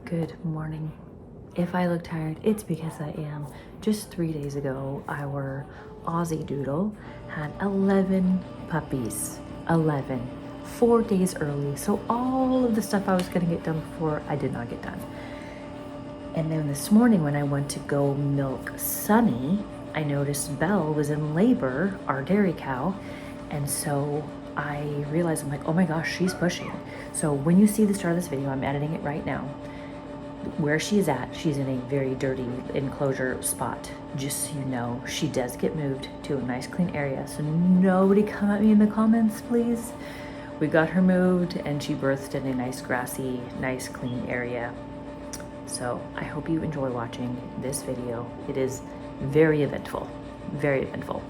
Good morning. If I look tired, it's because I am. Just 3 days ago, our Aussie Doodle had 11 puppies. 11. 4 days early. So all of the stuff I was gonna get done before, I did not get done. And then this morning when I went to go milk Sunny, I noticed Belle was in labor, our dairy cow. And so I realized, I'm like, oh my gosh, she's pushing. So when you see the start of this video, I'm editing it right now. Where she is at, she's in a very dirty enclosure spot. Just so you know, she does get moved to a nice clean area. So nobody come at me in the comments, please. We got her moved and she birthed in a nice grassy, nice clean area. So I hope you enjoy watching this video. It is very eventful, very eventful.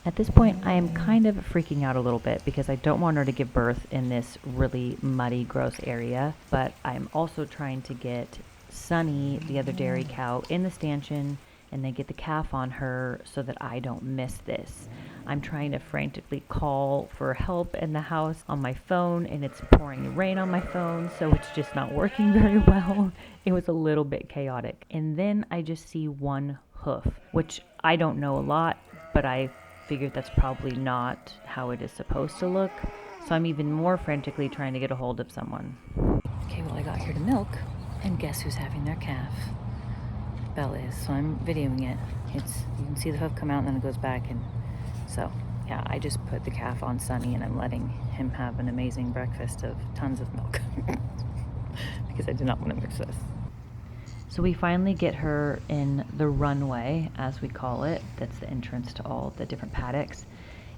At this point, I am kind of freaking out a little bit because I don't want her to give birth in this really muddy, gross area, but I'm also trying to get Sunny, the other dairy cow, in the stanchion and then get the calf on her so that I don't miss this. I'm trying to frantically call for help in the house on my phone, and it's pouring rain on my phone, so it's just not working very well. It was a little bit chaotic. And then I just see one hoof, which I don't know a lot, but I figured that's probably not how it is supposed to look. So I'm even more frantically trying to get a hold of someone. Okay, well, I got here to milk, and guess who's having their calf? Belle is. So I'm videoing it. You can see the hoof come out and then it goes back, and so yeah, I just put the calf on Sunny and I'm letting him have an amazing breakfast of tons of milk because I did not want to mix this. So we finally get her in the runway, as we call it. That's the entrance to all the different paddocks.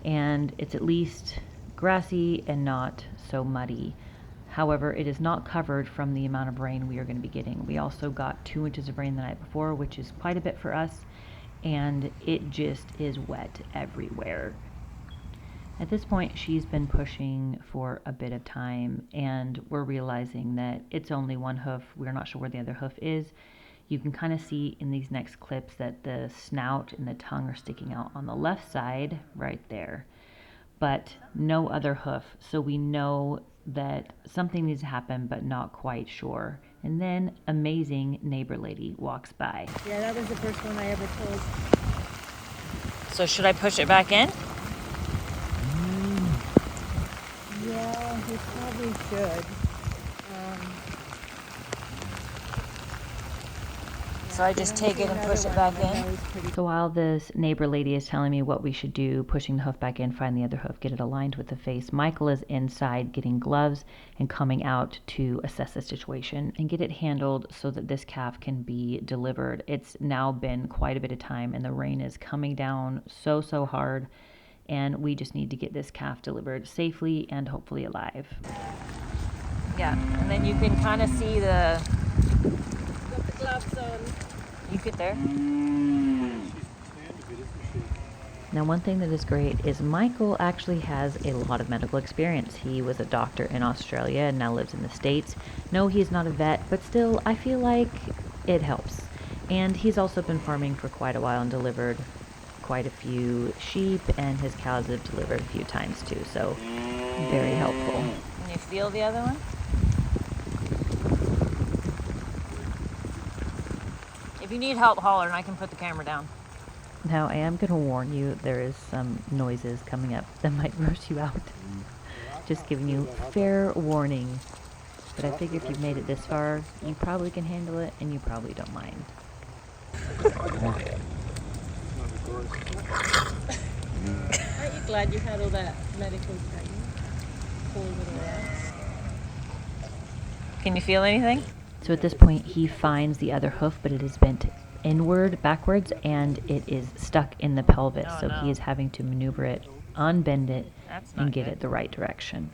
And it's at least grassy and not so muddy. However, it is not covered from the amount of rain we are going to be getting. We also got 2 inches of rain the night before, which is quite a bit for us. And it just is wet everywhere. At this point, she's been pushing for a bit of time, and we're realizing that it's only one hoof. We're not sure where the other hoof is. You can kind of see in these next clips that the snout and the tongue are sticking out on the left side, right there, but no other hoof. So we know that something needs to happen, but not quite sure. And then amazing neighbor lady walks by. Yeah, that was the first one I ever pulled. So should I push it back in? Yeah, you probably should. So I just take it and push it back in? So while this neighbor lady is telling me what we should do, pushing the hoof back in, find the other hoof, get it aligned with the face, Michael is inside getting gloves and coming out to assess the situation and get it handled so that this calf can be delivered. It's now been quite a bit of time and the rain is coming down so hard, and we just need to get this calf delivered safely and hopefully alive. Yeah, and then you can kind of see the... Got the gloves on. You get there. Now, one thing that is great is Michael actually has a lot of medical experience. He was a doctor in Australia and now lives in the States. No, he is not a vet, but still, I feel like it helps. And he's also been farming for quite a while and delivered quite a few sheep, and his cows have delivered a few times too, so very helpful. Can you feel the other one? If you need help, holler and I can put the camera down. Now, I am going to warn you, there is some noises coming up that might gross you out. Just giving you fair warning. But I figure if you've made it this far, you probably can handle it and you probably don't mind. Aren't you glad you had all that medical training? Poor little ass. Can you feel anything? So at this point, he finds the other hoof, but it is bent inward, backwards, and it is stuck in the pelvis. Oh, so no. he is having to maneuver it, unbend it, That's not and get good. it the right direction.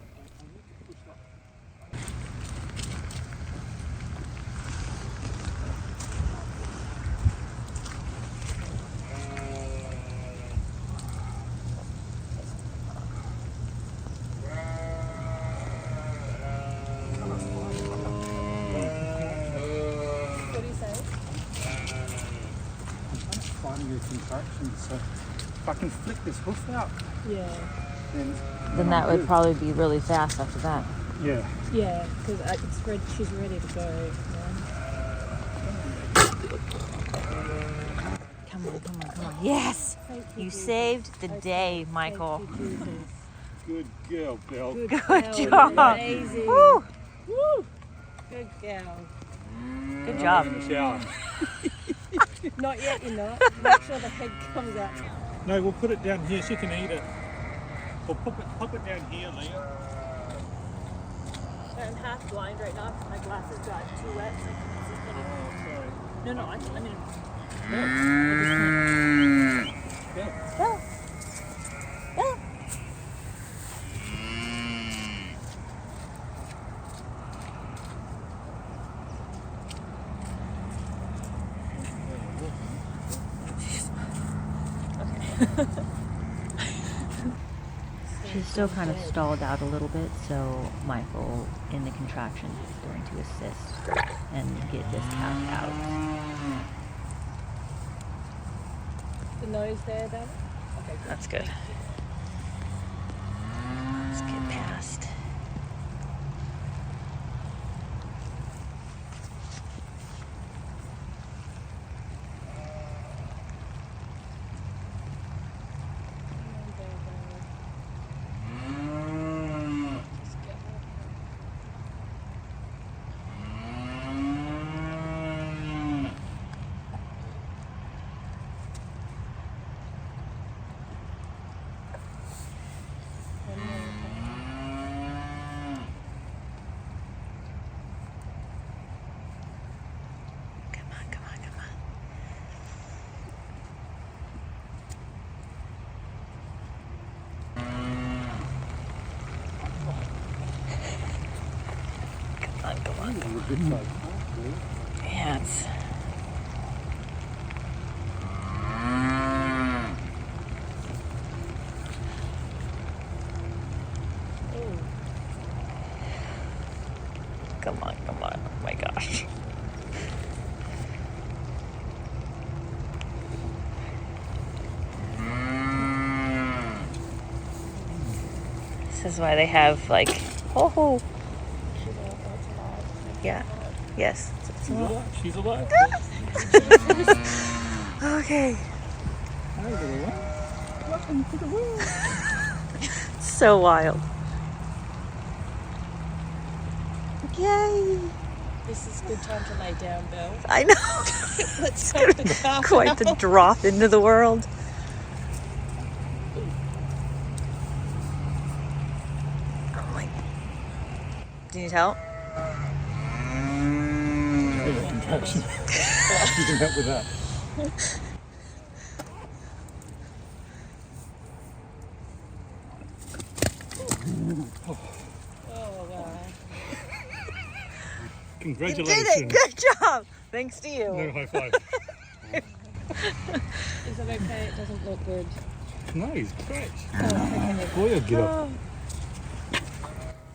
What do you say? I'm finding a contraction, so if I can flick this hoof out, Yeah. then Then that would probably be really fast after that. Yeah. Yeah, because it's ready. She's ready to go. Come on, come on, come on. Yes! Thank You Jesus. saved the day, Michael. Thank you, Jesus. Good girl, Belle. Good Good girl, job. Amazing. Woo! Woo! Good girl. Good job. In the shower. Not yet, you're not. Make sure the head comes out. No, we'll put it down here. She can eat it. Or pop it down here, Leah. I'm half blind right now because my glasses got too wet. So Oh, sorry. no, I mean. Belle. She's still kind of stalled out a little bit, so Michael, in the contraction, is going to assist and get this calf out. The nose there, then? Okay, good. That's good. Let's get past. Yeah, it's... Come on, come on. Oh my gosh. This is why they have like, oh, yeah, yes. She's alive. She's alive. Okay. Hi, little one. Welcome to the world. So wild. Yay! This is a good time to lay down, Bill. I know. Let's take the calf Quite out. the drop into the world. Oh my. Do you need help? Contraction. You can help with that. Oh, wow. Congratulations. You did it. Good job. Thanks to you. No high five. Is it okay? It doesn't look good. No, he's great. Boy, I'll get up.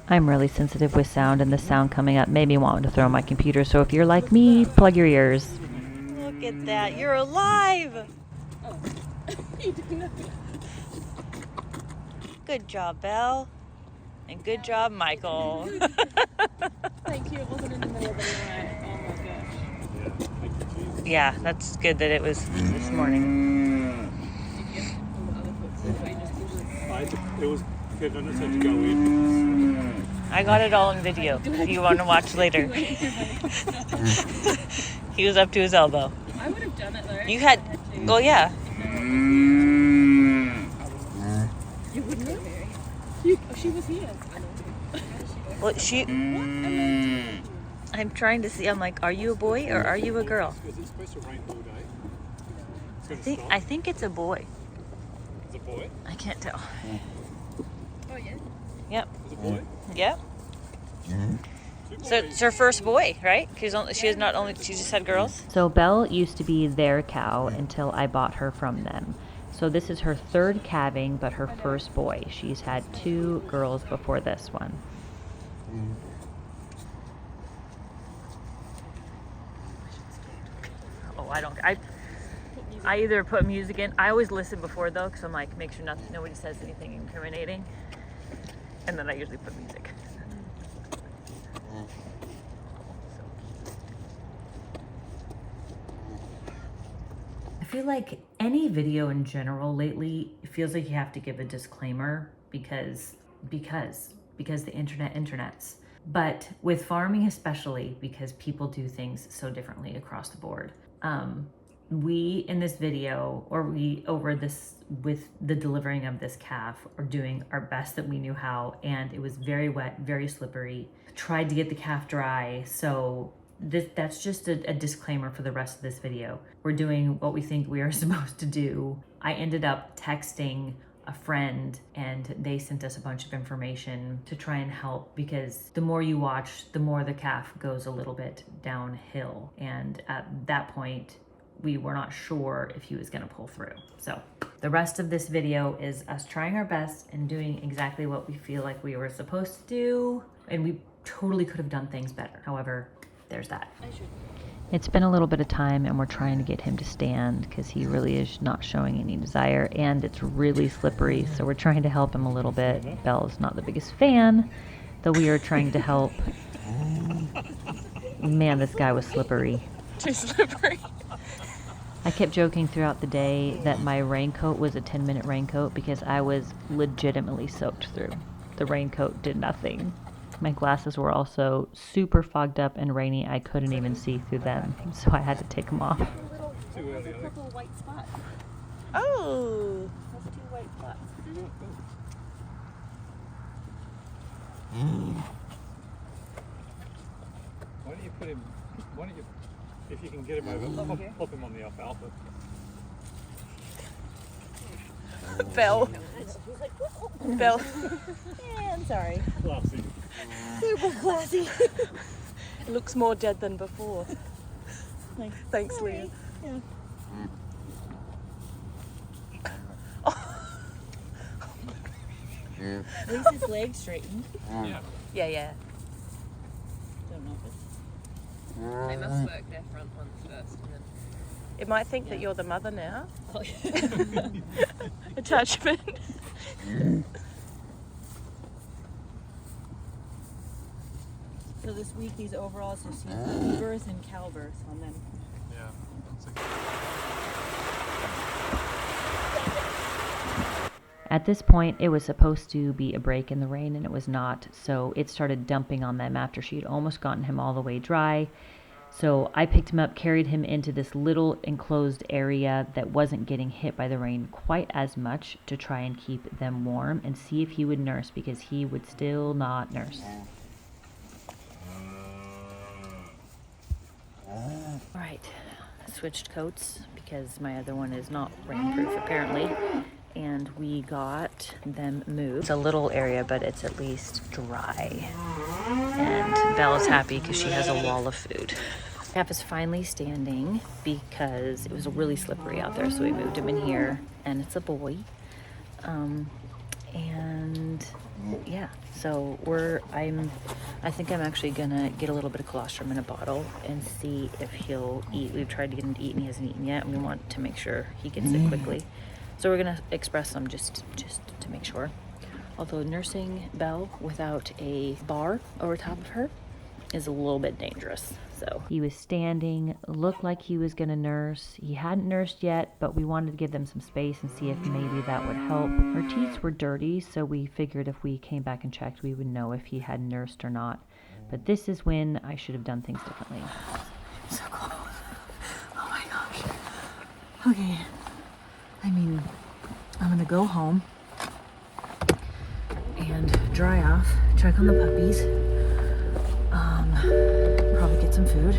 I'm really sensitive with sound, and the sound coming up made me want to throw my computer. So if you're like me, plug your ears. Look at that. You're alive. Oh. You didn't know. Good job, Belle. And good job, Michael. Thank you. It wasn't in the middle of the night. Oh my gosh. Yeah, thank you, Jesus. Yeah, that's good that it was this morning. It was good. I just had to go in. I got it all on video. If you want to watch later. He was up to his elbow. I would have done it though. You had, well, yeah. You wouldn't have? She was here. Well, I'm trying to see. I'm like, are you a boy or are you a girl? Is it supposed to rain all day? It's gonna stop. I think it's a boy. It's a boy. I can't tell. Oh yeah. Yep. It's a boy. Yep. Two So boys. it's her first boy, right? She just had girls. So Belle used to be their cow until I bought her from them. So this is her third calving, but her first boy. She's had 2 girls before this one. Oh, I either put music in. I always listen before though, because I'm like, make sure nobody says anything incriminating, and then I usually put music. I feel like any video in general lately, it feels like you have to give a disclaimer because the internets. But with farming especially, because people do things so differently across the board. We in this video, or we over this with the delivering of this calf, are doing our best that we knew how, and it was very wet, very slippery. Tried to get the calf dry, so that's just a disclaimer for the rest of this video. We're doing what we think we are supposed to do. I ended up texting a friend and they sent us a bunch of information to try and help, because the more you watch, the more the calf goes a little bit downhill. And at that point, we were not sure if he was gonna pull through. So the rest of this video is us trying our best and doing exactly what we feel like we were supposed to do. And we totally could have done things better. However, there's that. It's been a little bit of time and we're trying to get him to stand because he really is not showing any desire, and it's really slippery, so we're trying to help him a little bit. Belle's not the biggest fan, though we are trying to help. Man, this guy was slippery. Too slippery. I kept joking throughout the day that my raincoat was a 10-minute raincoat because I was legitimately soaked through. The raincoat did nothing. My glasses were also super fogged up and rainy. I couldn't even see through them, so I had to take them off. There's a couple white spots. Oh, that's 2 white spots. Why don't you put him? Why don't you, if you can get him over, pop him on the alfalfa. Belle. Belle. Yeah, I'm sorry. Classy. Super classy. It looks more dead than before. Thanks, Leah. Yeah. At least his leg's straightened. Yeah. Yeah. Don't know if it's... They must work their front ones first and then... It might think that you're the mother now. Oh, yeah. Attachment. So this week these overalls just see birth and cow birth on them. Yeah. At this point, it was supposed to be a break in the rain, and it was not, so it started dumping on them after she'd almost gotten him all the way dry. So I picked him up, carried him into this little enclosed area that wasn't getting hit by the rain quite as much to try and keep them warm and see if he would nurse, because he would still not nurse. All right, switched coats because my other one is not rainproof apparently, and we got them moved. It's a little area, but it's at least dry. And Bella's happy because she has a wall of food. Cap is finally standing because it was really slippery out there, so we moved him in here, and it's a boy. And yeah, so I think I'm actually gonna get a little bit of colostrum in a bottle and see if he'll eat. We've tried to get him to eat and he hasn't eaten yet, and we want to make sure he gets it quickly. So we're gonna express some just to make sure. Although nursing Belle without a bar over top of her is a little bit dangerous. So he was standing, looked like he was gonna nurse. He hadn't nursed yet, but we wanted to give them some space and see if maybe that would help. Her teats were dirty, so we figured if we came back and checked, we would know if he had nursed or not. But this is when I should have done things differently. So close. Oh my gosh. Okay. I mean, I'm gonna go home and dry off, check on the puppies, probably get some food,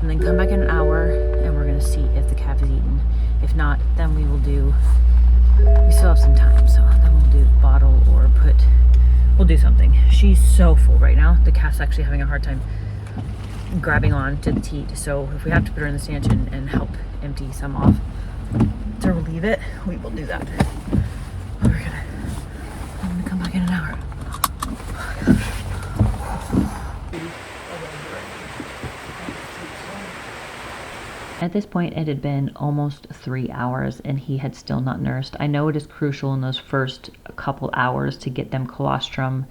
and then come back in an hour and we're gonna see if the calf is eaten. If not, then we still have some time, so then we'll do bottle or we'll do something. She's so full right now. The calf's actually having a hard time grabbing on to the teat, so if we have to put her in the stanchion and help empty some off to relieve it, we will do that. I'm gonna come back in an hour. At this point, it had been almost 3 hours and he had still not nursed. I know it is crucial in those first couple hours to get them colostrum,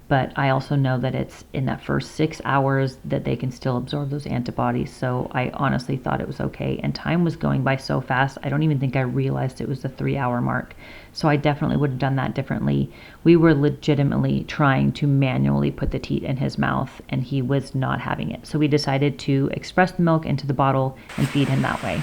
but I also know that it's in that first 6 hours that they can still absorb those antibodies. So I honestly thought it was okay. And time was going by so fast, I don't even think I realized it was the 3-hour mark. So I definitely would have done that differently. We were legitimately trying to manually put the teat in his mouth, and he was not having it. So we decided to express the milk into the bottle and feed him that way.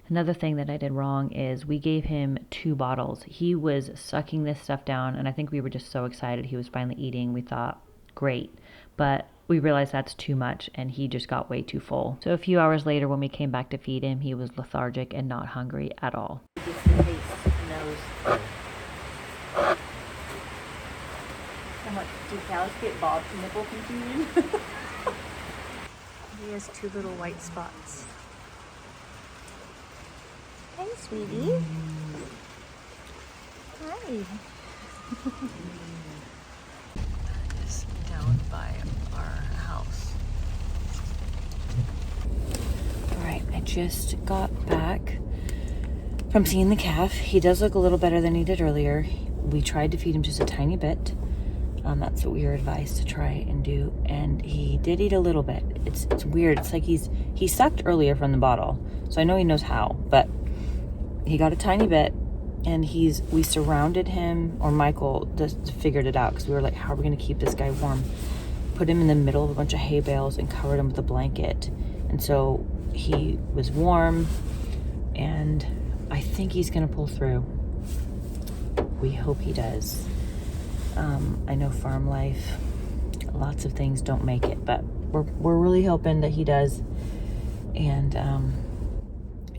Another thing that I did wrong is we gave him 2 bottles. He was sucking this stuff down, and I think we were just so excited he was finally eating. We thought, great. But we realized that's too much, and he just got way too full. So a few hours later, when we came back to feed him, he was lethargic and not hungry at all. Just in case he knows. How much do cows get Bob's nipple confusion? He has 2 little white spots. Hey, sweetie. Hi. Just down by our house. All right, I just got back from seeing the calf. He does look a little better than he did earlier. We tried to feed him just a tiny bit. That's what we were advised to try and do, and he did eat a little bit. It's weird. It's like he sucked earlier from the bottle, so I know he knows how, but he got a tiny bit, and we surrounded him, or Michael just figured it out, because we were like, how are we going to keep this guy warm? Put him in the middle of a bunch of hay bales and covered him with a blanket, and so he was warm, and I think he's going to pull through. We hope he does. I know farm life, lots of things don't make it, but we're really hoping that he does. And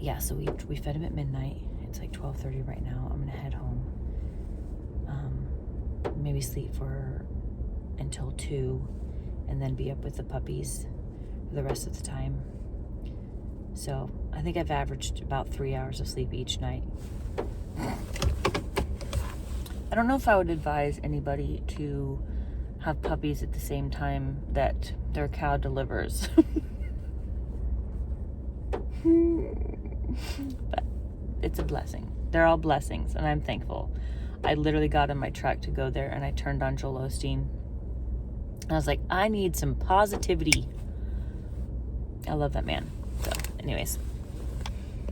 yeah, so we fed him at midnight. It's like 12:30 right now. I'm gonna head home. Maybe sleep until 2, and then be up with the puppies for the rest of the time. So I think I've averaged about 3 hours of sleep each night. I don't know if I would advise anybody to have puppies at the same time that their cow delivers. But it's a blessing. They're all blessings, and I'm thankful. I literally got in my truck to go there, and I turned on Joel Osteen. I was like, I need some positivity. I love that man. So, anyways.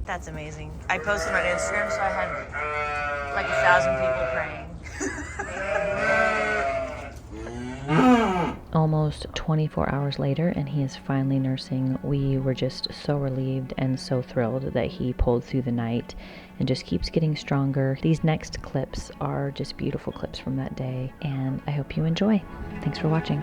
That's amazing. I posted on Instagram, so I had like 1,000 people praying. Almost 24 hours later, and he is finally nursing. We were just so relieved and so thrilled that he pulled through the night and just keeps getting stronger. These next clips are just beautiful clips from that day, and I hope you enjoy. Thanks for watching.